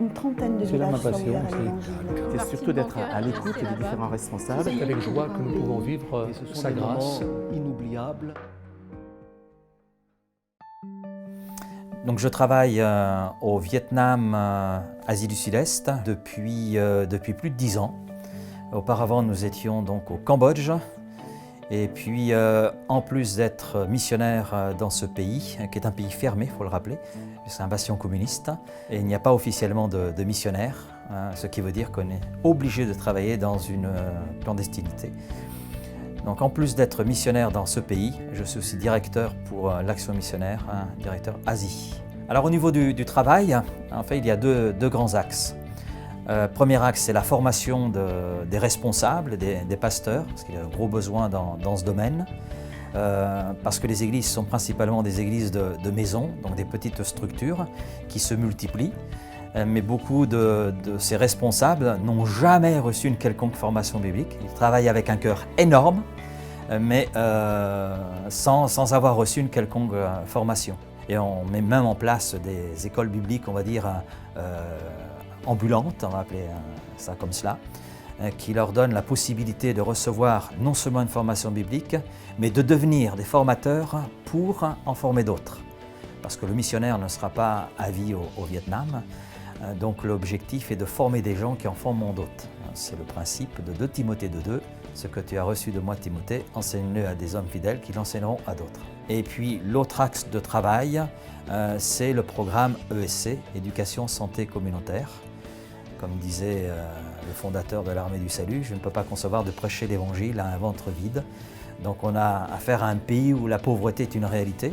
une trentaine de C'est là ma villages sont passion, ouverts à l'évangile. C'est surtout d'être à l'écoute des différents responsables. C'est avec joie que nous pouvons vivre Et ce sont sa des grâce. moments inoubliables. Donc je travaille au Vietnam, Asie du Sud-Est, depuis plus de 10 ans. Auparavant, nous étions donc au Cambodge. Et puis, en plus d'être missionnaire dans ce pays, qui est un pays fermé, il faut le rappeler, c'est un bastion communiste, et il n'y a pas officiellement de missionnaires, ce qui veut dire qu'on est obligé de travailler dans une clandestinité. Donc en plus d'être missionnaire dans ce pays, je suis aussi directeur pour l'action missionnaire, directeur Asie. Alors au niveau du travail, en fait il y a deux grands axes. Premier axe, c'est la formation des responsables, des pasteurs, parce qu'il y a un gros besoin dans ce domaine, parce que les églises sont principalement des églises de maison, donc des petites structures qui se multiplient. Mais beaucoup de ces responsables n'ont jamais reçu une quelconque formation biblique. Ils travaillent avec un cœur énorme, mais sans avoir reçu une quelconque formation. Et on met même en place des écoles bibliques, on va dire, ambulantes, on va appeler ça comme cela, qui leur donnent la possibilité de recevoir non seulement une formation biblique, mais de devenir des formateurs pour en former d'autres. Parce que le missionnaire ne sera pas à vie au Vietnam, donc l'objectif est de former des gens qui en formeront d'autres. C'est le principe de 2 Timothée 2.2, ce que tu as reçu de moi Timothée, enseigne-le à des hommes fidèles qui l'enseigneront à d'autres. Et puis l'autre axe de travail, c'est le programme ESC, Éducation Santé Communautaire. Comme disait le fondateur de l'Armée du Salut, je ne peux pas concevoir de prêcher l'Évangile à un ventre vide. Donc on a affaire à un pays où la pauvreté est une réalité.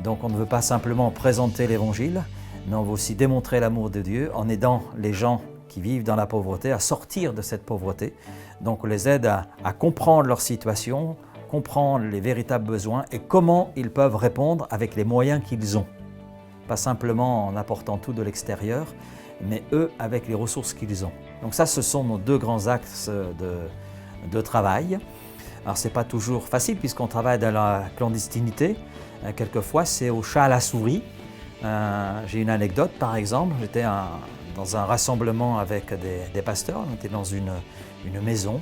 Donc on ne veut pas simplement présenter l'Évangile, mais on veut aussi démontrer l'amour de Dieu en aidant les gens qui vivent dans la pauvreté à sortir de cette pauvreté. Donc on les aide à comprendre leur situation, comprendre les véritables besoins et comment ils peuvent répondre avec les moyens qu'ils ont. Pas simplement en apportant tout de l'extérieur, mais eux avec les ressources qu'ils ont. Donc ça, ce sont nos 2 grands axes de travail. Alors c'est pas toujours facile puisqu'on travaille dans la clandestinité. Quelquefois, c'est au chat à la souris. J'ai une anecdote par exemple, j'étais dans un rassemblement avec des pasteurs, on était dans une maison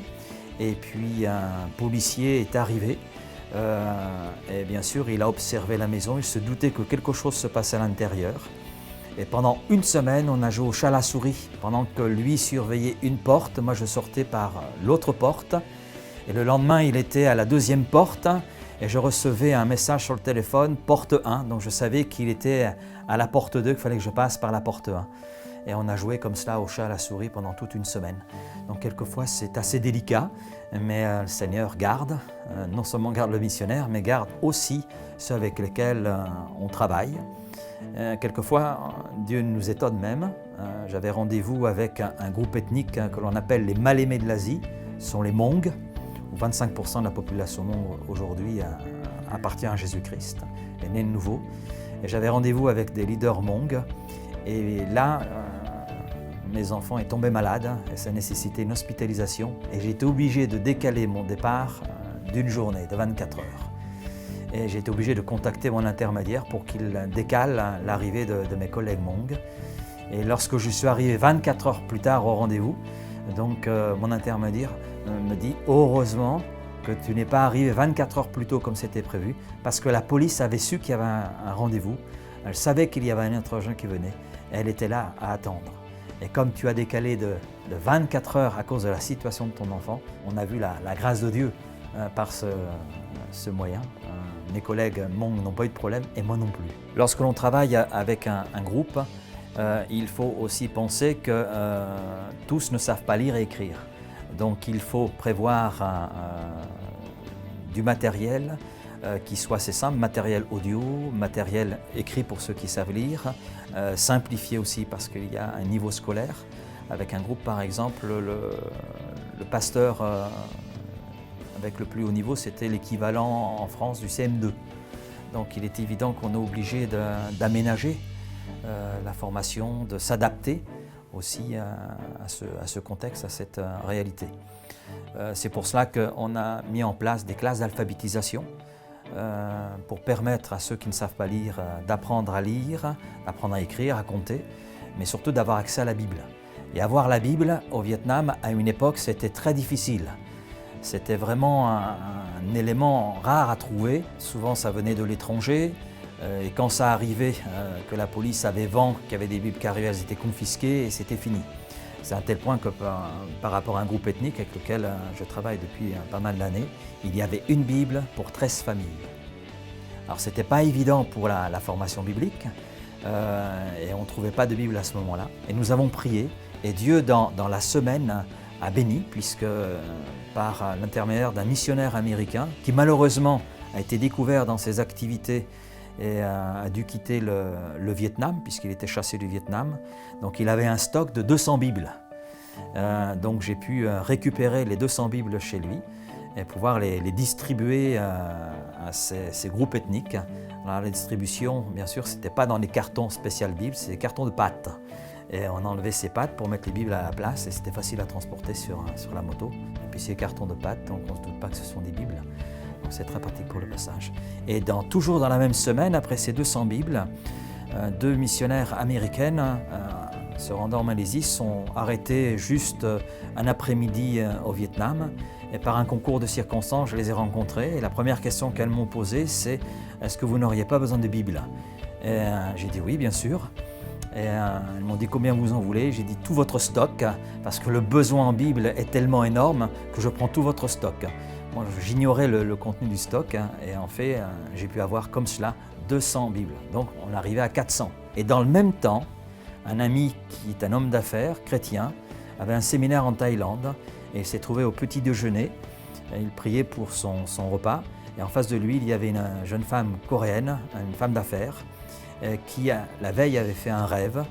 et puis un policier est arrivé et bien sûr il a observé la maison, il se doutait que quelque chose se passait à l'intérieur. Et pendant 1 semaine, on a joué au chat à la souris. Pendant que lui surveillait une porte, moi je sortais par l'autre porte. Et le lendemain, il était à la 2e porte et je recevais un message sur le téléphone, porte 1. Donc je savais qu'il était à la porte 2, qu'il fallait que je passe par la porte 1. Et on a joué comme cela au chat à la souris pendant toute 1 semaine. Donc quelquefois, c'est assez délicat, mais le Seigneur garde, non seulement garde le missionnaire, mais garde aussi ceux avec lesquels on travaille. Quelquefois, Dieu nous étonne même. J'avais rendez-vous avec un groupe ethnique que l'on appelle les mal-aimés de l'Asie. Ce sont les Hmong, où 25% de la population Hmong aujourd'hui appartient à Jésus-Christ, est né de nouveau. Et j'avais rendez-vous avec des leaders Hmong. Et là, mes enfants sont tombés malades et ça nécessitait une hospitalisation. Et j'ai été obligé de décaler mon départ d'1 journée, de 24 heures. Et j'ai été obligé de contacter mon intermédiaire pour qu'il décale l'arrivée de mes collègues Hmong. Et lorsque je suis arrivé 24 heures plus tard au rendez-vous, donc mon intermédiaire me dit « Heureusement que tu n'es pas arrivé 24 heures plus tôt comme c'était prévu, parce que la police avait su qu'il y avait un rendez-vous, elle savait qu'il y avait un autre agent qui venait, et elle était là à attendre. Et comme tu as décalé de 24 heures à cause de la situation de ton enfant, on a vu la grâce de Dieu par ce moyen. Mes collègues Hmong n'ont pas eu de problème et moi non plus. Lorsque l'on travaille avec un groupe, il faut aussi penser que tous ne savent pas lire et écrire. Donc il faut prévoir du matériel qui soit assez simple, matériel audio, matériel écrit pour ceux qui savent lire, simplifié aussi parce qu'il y a un niveau scolaire. Avec un groupe par exemple, le pasteur avec le plus haut niveau, c'était l'équivalent en France du CM2. Donc il est évident qu'on est obligé d'aménager la formation, de s'adapter aussi à ce contexte, à cette réalité. C'est pour cela qu'on a mis en place des classes d'alphabétisation pour permettre à ceux qui ne savent pas lire d'apprendre à lire, d'apprendre à écrire, à compter. mais surtout d'avoir accès à la Bible. Et avoir la Bible au Vietnam, à une époque, c'était très difficile. C'était vraiment un élément rare à trouver. Souvent, ça venait de l'étranger. Et quand ça arrivait, que la police avait vent qu'il y avait des Bibles qui arrivaient, elles étaient confisquées et c'était fini. C'est à tel point que par rapport à un groupe ethnique avec lequel je travaille depuis pas mal d'années, il y avait une Bible pour 13 familles. Alors ce n'était pas évident pour la formation biblique et on ne trouvait pas de Bible à ce moment-là. Et nous avons prié et Dieu dans la semaine a béni, puisque par l'intermédiaire d'un missionnaire américain qui malheureusement a été découvert dans ses activités et a dû quitter le Vietnam puisqu'il était chassé du Vietnam. Donc il avait un stock de 200 Bibles. Donc j'ai pu récupérer les 200 Bibles chez lui et pouvoir les distribuer à ces groupes ethniques. Alors, la distribution, bien sûr, ce n'était pas dans les cartons spécial Bibles, c'est des cartons de pâtes. Et on enlevait ces pâtes pour mettre les Bibles à la place et c'était facile à transporter sur la moto. Et puis ces cartons de pâtes, donc on ne se doute pas que ce sont des Bibles. Donc c'est très pratique pour le passage. Et toujours dans la même semaine, après ces 200 Bibles, 2 missionnaires américaines se rendant en Malaisie sont arrêtés juste un après-midi au Vietnam. Et par un concours de circonstances, je les ai rencontrés. Et la première question qu'elles m'ont posée, c'est « Est-ce que vous n'auriez pas besoin de Bible ?» Et j'ai dit « Oui, bien sûr ». Et elles m'ont dit combien vous en voulez. J'ai dit tout votre stock, parce que le besoin en Bible est tellement énorme que je prends tout votre stock. Moi, j'ignorais le contenu du stock et en fait, j'ai pu avoir comme cela 200 Bibles. Donc, on arrivait à 400. Et dans le même temps, un ami qui est un homme d'affaires chrétien avait un séminaire en Thaïlande et il s'est trouvé au petit déjeuner. Il priait pour son repas et en face de lui, il y avait une jeune femme coréenne, une femme d'affaires, qui la veille avait fait un rêve.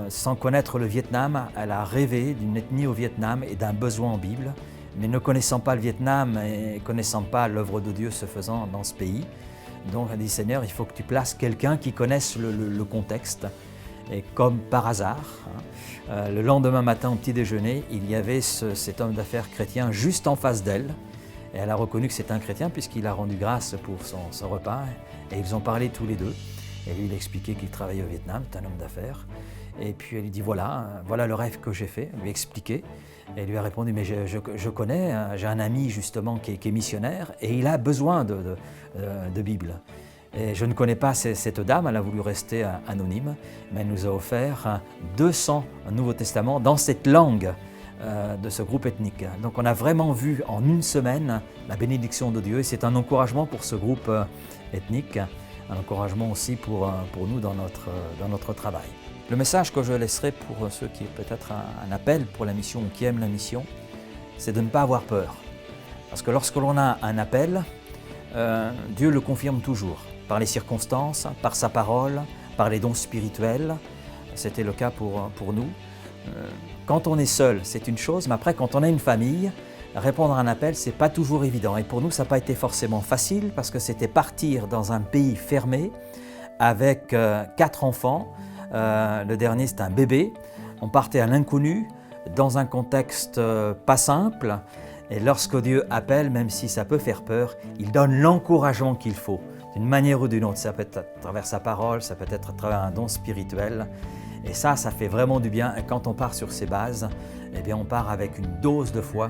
Sans connaître le Vietnam, elle a rêvé d'une ethnie au Vietnam et d'un besoin en Bible. Mais ne connaissant pas le Vietnam et connaissant pas l'œuvre de Dieu se faisant dans ce pays, donc elle dit Seigneur, il faut que tu places quelqu'un qui connaisse le contexte. Et comme par hasard, le lendemain matin au petit déjeuner, il y avait cet homme d'affaires chrétien juste en face d'elle. Et elle a reconnu que c'était un chrétien puisqu'il a rendu grâce pour son repas. Et ils ont parlé tous les deux. Et lui, il a expliqué qu'il travaillait au Vietnam, c'est un homme d'affaires. Et puis elle lui dit voilà le rêve que j'ai fait, elle lui a expliqué. Et elle lui a répondu mais je connais, j'ai un ami justement qui est missionnaire et il a besoin de Bible. Et je ne connais pas cette dame, elle a voulu rester anonyme, mais elle nous a offert 200 Nouveaux Testaments dans cette langue de ce groupe ethnique. Donc on a vraiment vu en une semaine la bénédiction de Dieu et c'est un encouragement pour ce groupe ethnique, un encouragement aussi pour nous dans notre travail. Le message que je laisserai pour ceux qui est peut-être un appel pour la mission ou qui aiment la mission, c'est de ne pas avoir peur. Parce que lorsque l'on a un appel, Dieu le confirme toujours, par les circonstances, par sa parole, par les dons spirituels. C'était le cas pour nous. Quand on est seul, c'est une chose, mais après, quand on a une famille, répondre à un appel, c'est pas toujours évident. Et pour nous, ça n'a pas été forcément facile parce que c'était partir dans un pays fermé avec 4 enfants. Le dernier, c'était un bébé. On partait à l'inconnu, dans un contexte pas simple. Et lorsque Dieu appelle, même si ça peut faire peur, il donne l'encouragement qu'il faut, d'une manière ou d'une autre. Ça peut être à travers sa parole, ça peut être à travers un don spirituel. Et ça fait vraiment du bien. Et quand on part sur ces bases, eh bien, on part avec une dose de foi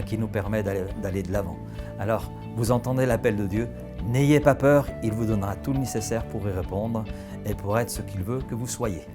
qui nous permet d'aller de l'avant. Alors, vous entendez l'appel de Dieu, n'ayez pas peur, il vous donnera tout le nécessaire pour y répondre et pour être ce qu'il veut que vous soyez.